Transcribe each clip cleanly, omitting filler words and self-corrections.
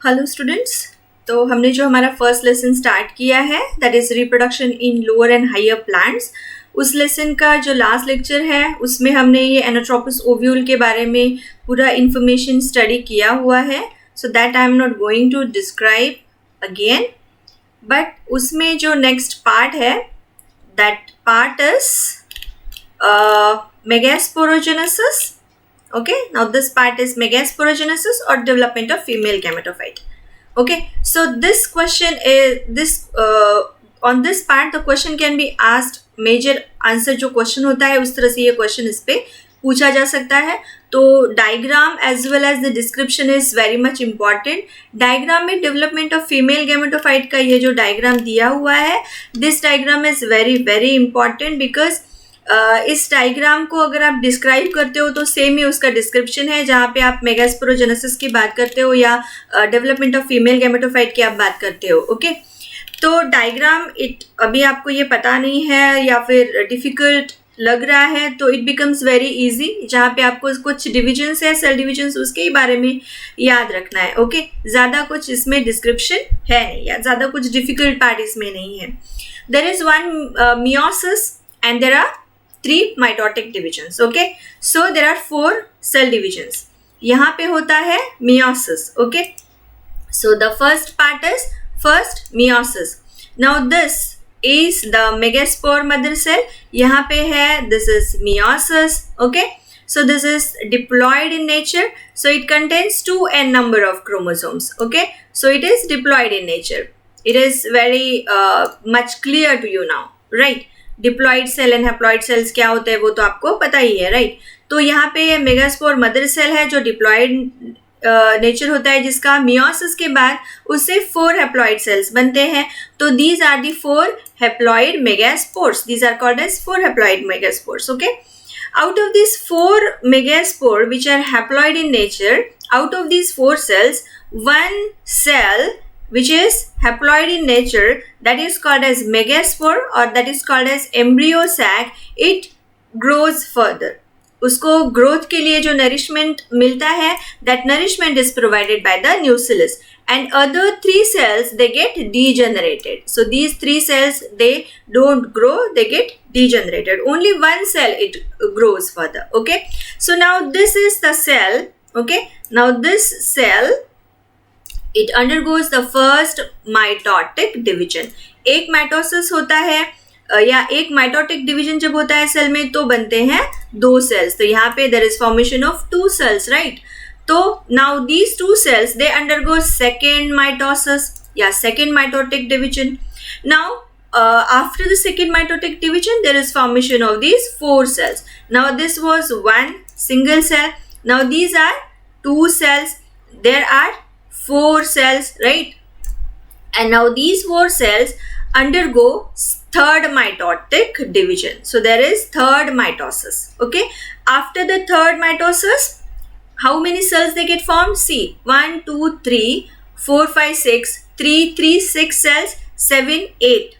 Hello students. तो हमने जो हमारा फर्स्ट लेसन स्टार्ट किया है that is reproduction in lower and higher plants, उस लेसन का जो लास्ट लेक्चर है उसमें हमने ये एनाट्रोपस ओव्यूल के बारे में पूरा इंफॉर्मेशन स्टडी किया हुआ है। So that I am not going to describe again, but उसमें जो नेक्स्ट पार्ट है that part is megasporogenesis. Okay, now this part is megasporogenesis or development of female gametophyte. Okay, so this question is on this part the question can be asked, major answer जो question होता है उस तरह से ये question इस पे पूछा जा सकता है। तो diagram as well as the description is very much important. Diagram में डेवलपमेंट ऑफ फीमेल गैमेटोफाइट का ये जो डायग्राम दिया हुआ है, this diagram is very very important because इस डायग्राम को अगर आप डिस्क्राइब करते हो तो सेम ही उसका डिस्क्रिप्शन है, जहाँ पे आप मेगास्पोरोजेनेसिस की बात करते हो या डेवलपमेंट ऑफ फीमेल गैमेटोफाइट की आप बात करते हो। ओके, तो डायग्राम अभी आपको ये पता नहीं है या फिर डिफ़िकल्ट लग रहा है तो इट बिकम्स वेरी इजी, जहाँ पे आपको कुछ डिविजन्स है, सेल डिविजन्स, उसके ही बारे में याद रखना है। ओके, ज़्यादा कुछ इसमें डिस्क्रिप्शन है नहीं या ज़्यादा कुछ डिफ़िकल्ट पार्ट इसमें नहीं है। There is one meiosis and there are 3 mitotic divisions. Okay, so there are 4 cell divisions. यहाँ पे होता है meiosis. Okay, so the first part is first meiosis. Now this is the megaspore mother cell. यहाँ पे है this is meiosis. Okay, so this is diploid in nature. So it contains 2n number of chromosomes. Okay, so it is diploid in nature. It is very much clear to you now, right? Diploid cell and haploid cells क्या होते हैं वो तो आपको पता ही है, right? तो यहाँ पे मेगास्पोर मदर सेल है जो डिप्लॉइड नेचर होता है, जिसका मियोसिस के बाद उससे 4 हैप्लॉइड सेल्स बनते हैं। तो these are the 4 haploid megaspores, these are called as 4 haploid megaspores. Okay, out of these 4 megaspore which are haploid in nature, out of these 4 cells, one cell which is haploid in nature, that is called as megaspore or that is called as embryo sac, it grows further. उसको growth के लिए जो nourishment मिलता है, that nourishment is provided by the nucellus, and other 3 cells they get degenerated. So these 3 cells they don't grow, they get degenerated. Only one cell it grows further. Okay, so now this is the cell. Okay, now this cell it undergoes the first mitotic division. एक mitosis होता है या एक mitotic division जब होता है cell में तो बनते हैं 2 सेल्स। तो यहाँ पे there is formation of 2 cells, right? तो now these 2 cells they undergo second mitosis या second mitotic division. Now after the second mitotic division there is formation of these 4 cells. Now this was one single cell. Now these are 2 cells. There are 4 cells, right? And now these 4 cells undergo third mitotic division. So there is third mitosis. Okay, after the third mitosis, how many cells they get formed? See, 1 2 3 4 5 6 3 3 6 cells, 7 8,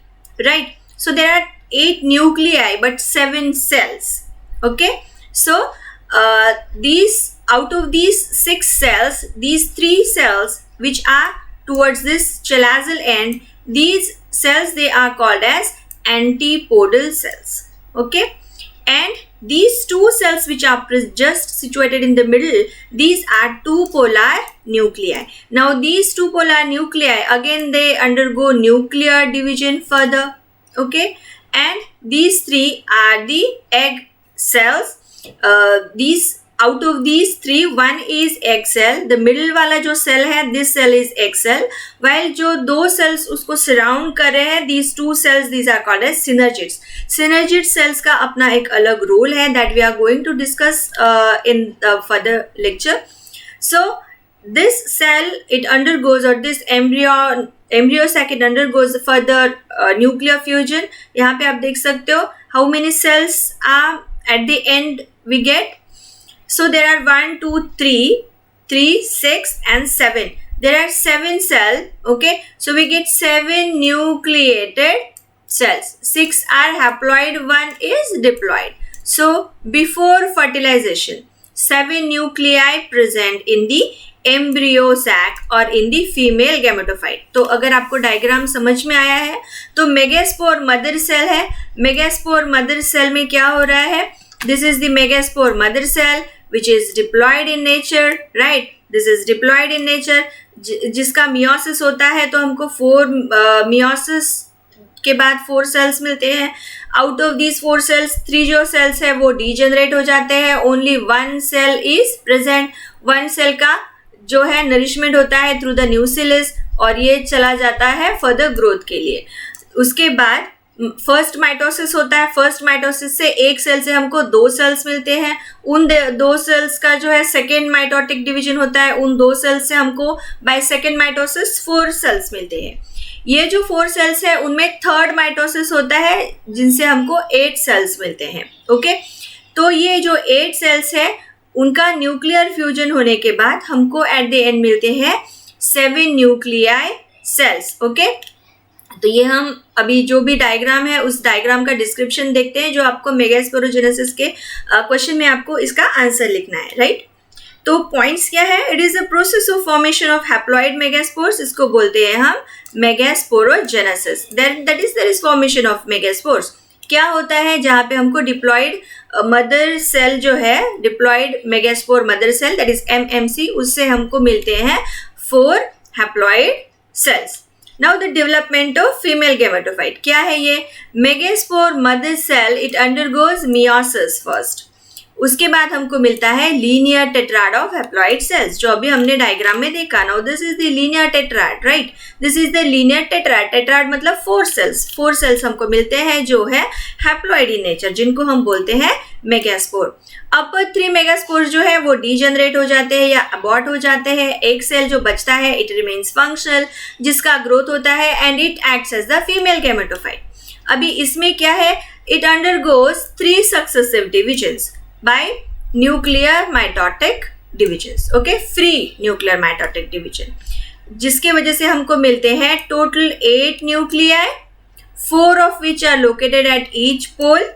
right? So there are 8 nuclei but 7 cells. Okay, so these out of these 6 cells, these 3 cells which are towards this chelazal end, these cells they are called as antipodal cells. Okay, and these 2 cells which are just situated in the middle, these are 2 polar nuclei. Now these 2 polar nuclei again they undergo nuclear division further. Okay, and these 3 are the egg cells. These out of these 3, one is egg cell. The middle वाला जो cell है, this cell is egg cell. While जो 2 cells उसको surround कर रहे हैं, these 2 cells, these are called as synergids. Synergid cells का अपना एक अलग role है that we are going to discuss in the further lecture. So this cell it undergoes, or this embryo sac it undergoes further nuclear fusion. यहाँ पे आप देख सकते हो how many cells are at the end we get. So there are 1 2 3 6 and 7. There are 7 cells. Okay, so we get 7 nucleated cells. 6 are haploid, 1 is diploid. So before fertilization, 7 nuclei present in the embryo sac or in the female gametophyte. तो अगर आपको diagram समझ में आया है तो megaspore mother cell है. Megaspore mother cell में क्या हो रहा है? This is the megaspore mother cell which is diploid in nature, right? This is diploid in nature. जिसका मियोसिस होता है तो हमको 4 मियोसिस के बाद 4 सेल्स मिलते हैं. आउट ऑफ दीज 4 सेल्स 3 जो सेल्स है वो डीजेनरेट हो जाते हैं. Only 1 cell is present. 1 cell का जो है नरिशमेंट होता है थ्रू द न्यूसिलिस और ये चला जाता है फर्दर ग्रोथ के लिए. उसके बाद फर्स्ट माइटोसिस होता है. फर्स्ट माइटोसिस से एक सेल से हमको 2 सेल्स मिलते हैं. उन 2 सेल्स का जो है सेकेंड माइटोटिक डिवीजन होता है. उन 2 सेल्स से हमको बाय सेकेंड माइटोसिस 4 सेल्स मिलते हैं. ये जो 4 सेल्स है उनमें थर्ड माइटोसिस होता है जिनसे हमको 8 सेल्स मिलते हैं. ओके, तो ये जो 8 सेल्स है उनका न्यूक्लियर फ्यूजन होने के बाद हमको एट द एंड मिलते हैं 7 न्यूक्लियाई सेल्स. ओके, तो ये हम अभी जो भी डायग्राम है उस डायग्राम का डिस्क्रिप्शन देखते हैं जो आपको मेगास्पोरोजेनेसिस के क्वेश्चन में आपको इसका आंसर लिखना है, राइट? तो पॉइंट्स क्या है? It is a process of formation of haploid megaspores. इसको बोलते हैं हम megasporogenesis. That is formation of megaspores. क्या होता है जहाँ पे हमको डिप्लॉइड मदर सेल जो है, diploid megaspore mother cell that is MMC, उससे हमको मिलते हैं 4 haploid cells. Now the development of female gametophyte. क्या है ये? Megaspore mother cell it undergoes meiosis first. उसके बाद हमको मिलता है linear tetrad of haploid cells जो अभी हमने डायग्राम में देखा. Now this is the linear tetrad, right? This is the linear tetrad. Tetrad मतलब 4 सेल्स. 4 सेल्स हमको मिलते हैं जो है हैप्लॉइड इन नेचर, जिनको हम बोलते हैं मेगास्पोर. अपर 3 मेगास्पोर जो है वो डीजेनरेट हो जाते हैं या अबॉर्ट हो जाते हैं. एक सेल जो बचता है इट रिमेन्स फंक्शनल, जिसका ग्रोथ होता है and it acts as the female gametophyte. अभी इसमें क्या है? It undergoes 3 successive divisions by nuclear mitotic divisions. Okay, free nuclear mitotic division, जिसके वजह से हमको मिलते हैं total 8 nuclei, 4 of which are located at each pole.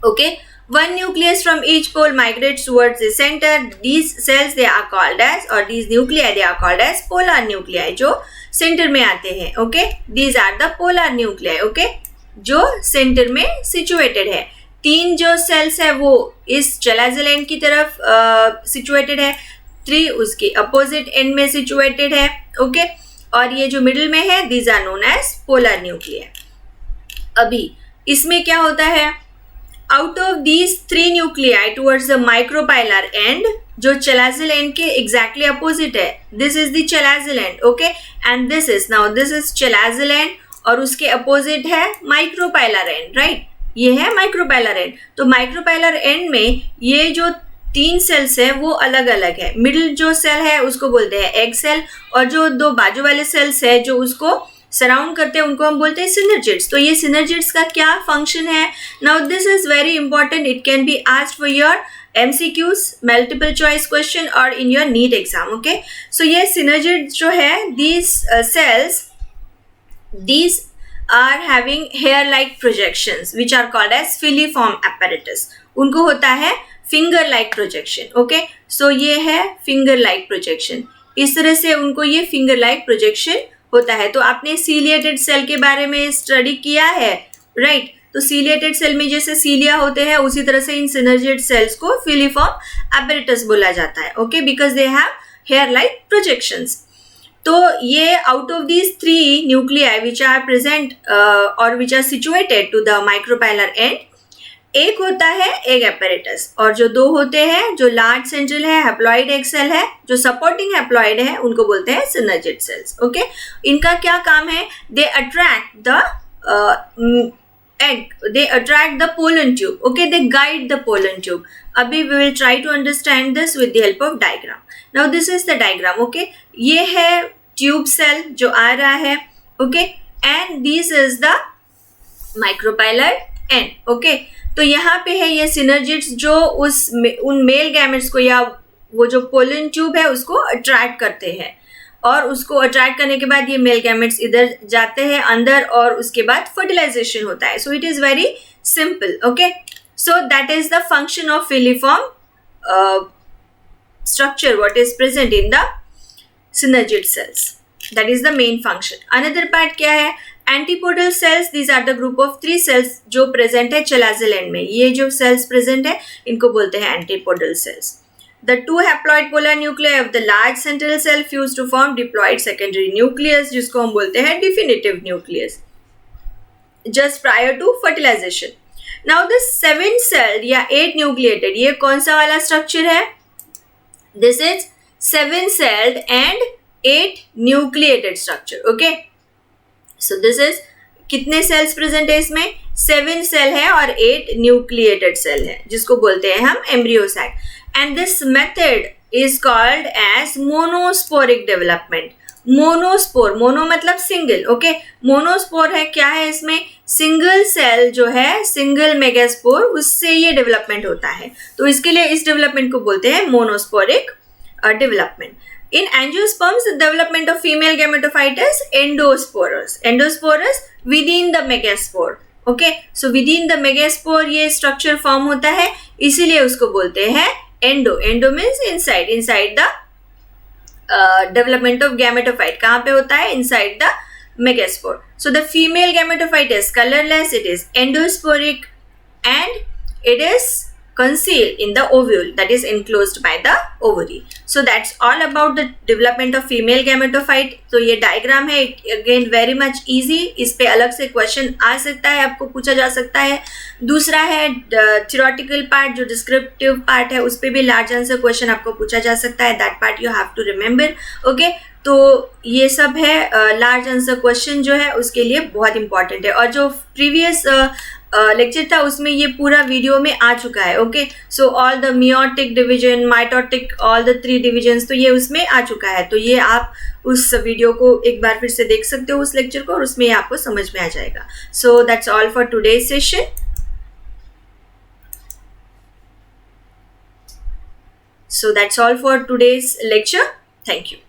Okay, 1 nucleus from each pole migrates towards the center. These cells they are called as, or these nuclei they are called as polar nuclei, जो center में आते हैं. Okay, these are the polar nuclei. Okay, जो center में situated है. 3 जो sales है वो इस चलाजिल एंड की तरफ सिचुएटेड है. 3 उसके अपोजिट एंड में सिचुएटेड है. ओके, और ये जो मिडिल में है these are known as polar nuclear. अभी इसमें क्या होता है? Out of these 3 nuclei towards the micropylar end, जो चलाजिल एंड के एग्जैक्टली अपोजिट है, this is the chalazal end. Okay, and this is chalazal end और उसके अपोजिट है माइक्रोपाइलर एंड, राइट? ये है माइक्रोपाइलर एंड. तो माइक्रोपाइलर एंड में ये जो 3 सेल्स है वो अलग अलग है. मिडिल जो सेल है उसको बोलते हैं एग सेल, और जो 2 बाजू वाले सेल्स है जो उसको सराउंड करते हैं उनको हम बोलते हैं सिनर्जिड्स. तो ये सिनर्जिड्स का क्या फंक्शन है? Now this is very important. It can be asked for your MCQs, multiple choice question, और in your NEET exam. Okay, so ये सिनर्जिड्स जो है, these cells, these are having hair-like projections which are called as filiform apparatus. उनको होता है finger-like projection. Okay, so ये है finger-like projection. इस तरह से उनको ये finger-like projection होता है. तो आपने ciliated cell के बारे में स्टडी किया है, right? तो ciliated cell में जैसे cilia होते हैं उसी तरह से इन synergid cells को filiform apparatus बोला जाता है. Okay, because they have hair-like projections. तो ये out of these 3 nuclei which are present और which are situated to the micropylar end, एक होता है एग एपेरेटस, और जो 2 होते हैं, जो लार्ज सेंट्रल है हैप्लॉइड एग सेल है, जो सपोर्टिंग हैप्लॉइड है उनको बोलते हैं सिनर्जिड सेल्स. ओके, इनका क्या काम है? They attract the egg, they attract the pollen tube. Okay, they guide the pollen tube. अभी we will try to understand this with the help of diagram. Now this is the diagram. Okay, ये है tube cell जो आ रहा है. Okay, and this is the micropylar end. Okay, तो यहाँ पे है ये synergids जो उन मेल गैमेट्स को या वो जो पोलन ट्यूब है उसको अट्रैक्ट करते हैं, और उसको अट्रैक्ट करने के बाद ये मेल गैमेट्स इधर जाते हैं अंदर, और उसके बाद फर्टिलाइजेशन होता है. So it is very simple. Okay, so that is the function of filiform structure what is present in the synergid cells. That is the main function. Another part क्या है? Antipodal cells, these are the group of 3 cells जो present है chalazel end में. ये जो cells present है इनको बोलते हैं antipodal cells. The 2 haploid polar nuclei of the large central cell fuse to form diploid secondary nucleus जिसको हम बोलते हैं definitive nucleus just prior to fertilization. Now this 7 cell या 8 nucleated ये कौन सा वाला structure है? This is 7 celled and 8 nucleated structure. Okay, so this is कितने cells present है इसमें? 7 cell है और 8 nucleated cell है जिसको बोलते हैं हम embryo sac. And this method is called as monosporic development. Monospore, mono मतलब सिंगल. ओके, मोनोस्पोर है क्या है इसमें? सिंगल सेल जो है, सिंगल मेगास्पोर, उससे ये डेवलपमेंट होता है. तो इसके लिए इस डेवलपमेंट को बोलते हैं monosporic development. In angiosperms, the development of female gametophyte is endosporous. Endosporous within the megaspore. Okay, so within the megaspore ये structure form होता है, इसीलिए उसको बोलते हैं endo. Endo means inside. Inside the development of gametophyte कहाँ पे होता है? Inside the megaspore. So the female gametophyte is colorless. It is endosporic and it is concealed in the ovule that is enclosed by the ovary. So that's all about the development of female gametophyte. तो ये diagram है, again very much easy. इस पे अलग से question आ सकता है, आपको पूछा जा सकता है. दूसरा है theoretical part, जो descriptive part है, उस पे भी large answer question आपको पूछा जा सकता है. That part you have to remember. Okay, तो ये सब है लार्ज आंसर क्वेश्चन जो है उसके लिए बहुत इंपॉर्टेंट है. और जो प्रीवियस लेक्चर था उसमें ये पूरा वीडियो में आ चुका है. Okay, so all the meiotic division, mitotic, all the 3 divisions, तो ये उसमें आ चुका है. तो ये आप उस वीडियो को एक बार फिर से देख सकते हो, उस लेक्चर को, और उसमें आपको समझ में आ जाएगा. So that's all for today's session. So that's all for today's lecture. Thank you.